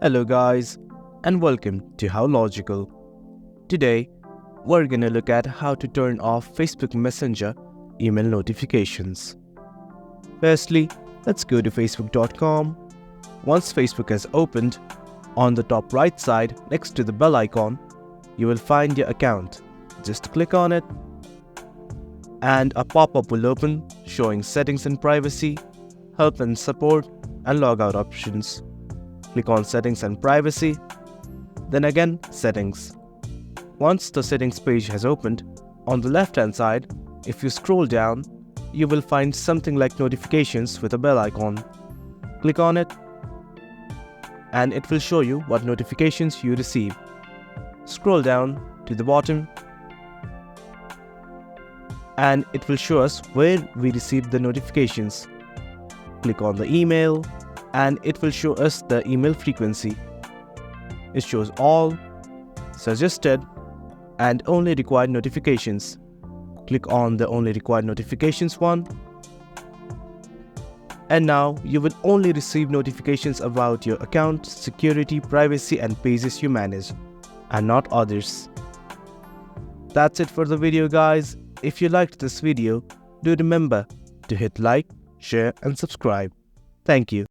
Hello guys, and welcome to How Logical. Today, we're gonna look at how to turn off Facebook Messenger email notifications. Firstly, let's go to facebook.com. Once Facebook has opened, on the top right side next to the bell icon, you will find your account. Just click on it and a pop-up will open showing settings and privacy, help and support, and logout options. Click on Settings and Privacy, then again Settings. Once the settings page has opened, on the left hand side, if you scroll down, you will find something like notifications with a bell icon. Click on it and it will show you what notifications you receive. Scroll down to the bottom and it will show us where we received the notifications. Click on the email and it will show us the email frequency. It shows all, suggested, and only required notifications. Click on the only required notifications one. And now you will only receive notifications about your account, security, privacy, and pages you manage, and not others. That's it for the video, guys. If you liked this video, do remember to hit like, share, and subscribe. Thank you.